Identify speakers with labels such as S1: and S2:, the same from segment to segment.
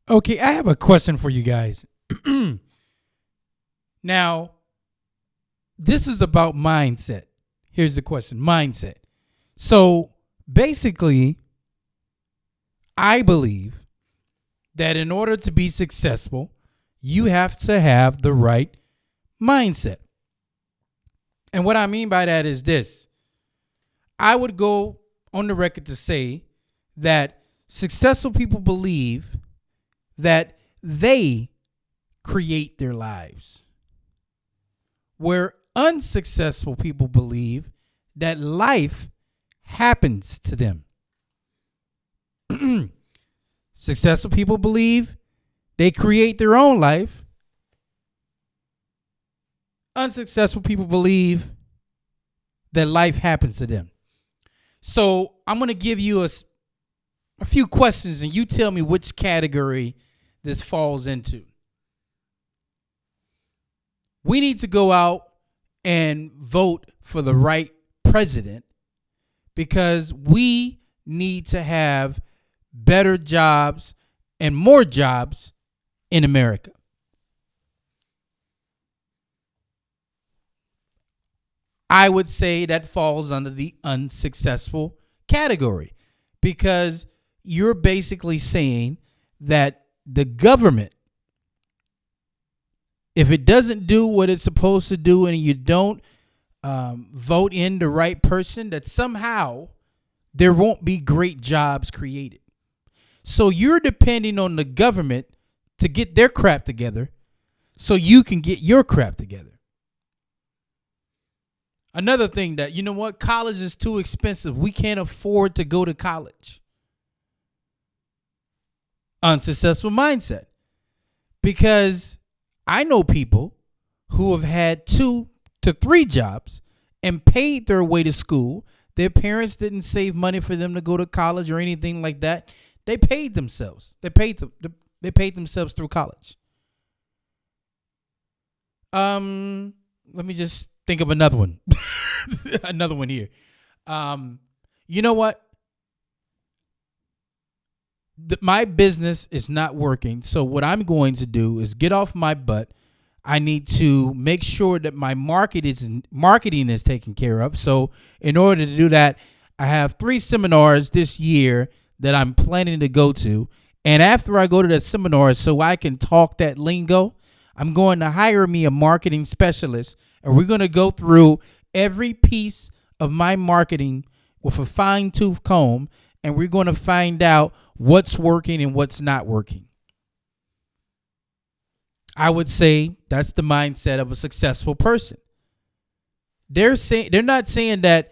S1: Okay, I have a question for you guys. Now, this is about mindset. Here's the question: mindset. So basically, I believe that in order to be successful, you have to have the right mindset. And what I mean by that is this: I would go on the record to say that successful people believe that they create their lives, where unsuccessful people believe that life happens to them. Successful people believe they create their own life. Unsuccessful people believe that life happens to them. So I'm going to give you a few questions and you tell me which category this falls into. We need to go out and vote for the right president because we need to have better jobs and more jobs in America. I would say that falls under the unsuccessful category because you're basically saying that the government, if it doesn't do what it's supposed to do and you don't vote in the right person, that somehow there won't be great jobs created. So you're depending on the government to get their crap together so you can get your crap together. Another thing that, you know what, college is too expensive. We can't afford to go to college. Unsuccessful mindset. Because I know people who have had 2 to 3 jobs and paid their way to school. Their parents didn't save money for them to go to college or anything like that. They paid themselves. They paid themselves through college. Let me just think of another one. Another one here. You know what? My business is not working. So what I'm going to do is get off my butt. I need to make sure that my marketing is taken care of. So in order to do that, I have 3 seminars this year that I'm planning to go to. And after I go to the seminars, so I can talk that lingo, I'm going to hire me a marketing specialist. And we're going to go through every piece of my marketing with a fine-tooth comb. And we're going to find out what's working and what's not working. I would say that's the mindset of a successful person. They're not saying that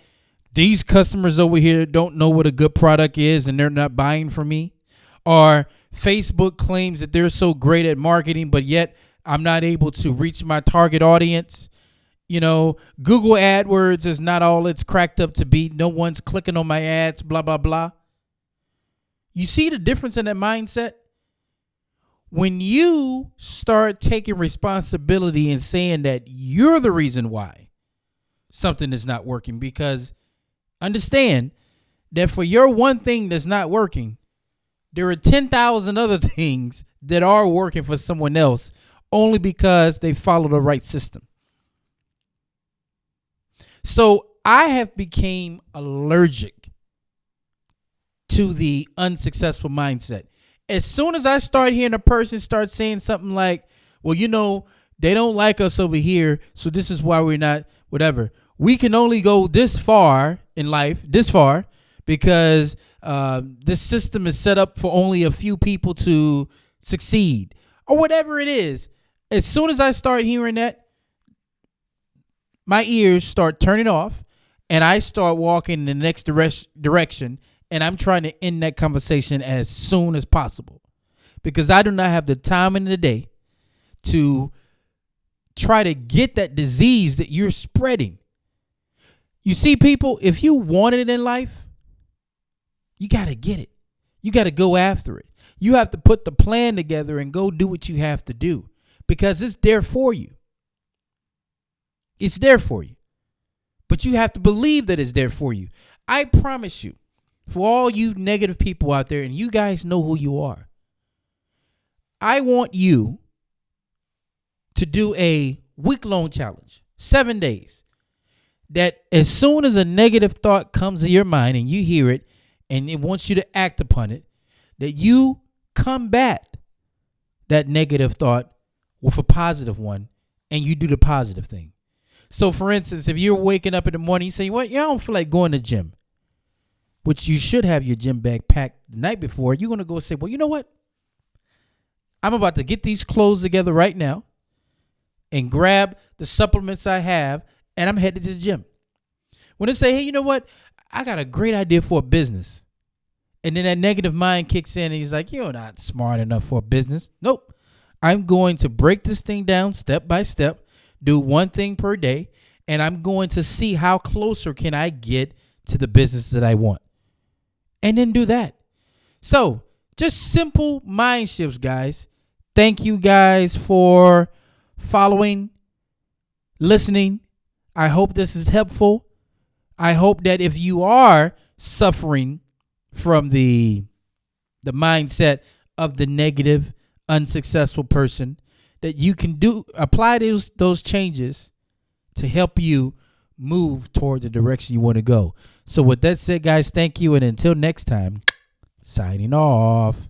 S1: these customers over here don't know what a good product is and they're not buying from me. Or Facebook claims that they're so great at marketing, but yet I'm not able to reach my target audience. You know, Google AdWords is not all it's cracked up to be. No one's clicking on my ads, blah, blah, blah. You see the difference in that mindset? When you start taking responsibility and saying that you're the reason why something is not working, because understand that for your one thing that's not working, there are 10,000 other things that are working for someone else only because they follow the right system. So I have become allergic to the unsuccessful mindset. As soon as I start hearing a person start saying something like, well, you know, they don't like us over here, so this is why we're not, whatever. We can only go this far in life, because this system is set up for only a few people to succeed, or whatever it is. As soon as I start hearing that, my ears start turning off, and I start walking in the next direction. And I'm trying to end that conversation as soon as possible because I do not have the time in the day to try to get that disease that you're spreading. You see, people, if you want it in life, you got to get it. You got to go after it. You have to put the plan together and go do what you have to do because it's there for you. It's there for you. But you have to believe that it's there for you. I promise you. For all you negative people out there, and you guys know who you are, I want you to do a week-long challenge, 7 days. That as soon as a negative thought comes to your mind and you hear it and it wants you to act upon it, that you combat that negative thought with a positive one and you do the positive thing. So for instance, if you're waking up in the morning, you say, "What? Yeah, I don't feel like going to the gym," which you should have your gym bag packed the night before. You're going to go say, "Well, you know what? I'm about to get these clothes together right now and grab the supplements I have, and I'm headed to the gym." When they say, "Hey, you know what? I got a great idea for a business." And then that negative mind kicks in and he's like, "You're not smart enough for a business." Nope. I'm going to break this thing down step by step, do one thing per day, and I'm going to see how closer can I get to the business that I want. And then do that. So just simple mind shifts, guys. Thank you guys for following, listening. I hope this is helpful. I hope that if you are suffering from the mindset of the negative, unsuccessful person, that you can apply those changes to help you move toward the direction you want to go. So with that said, guys, thank you. And until next time, signing off.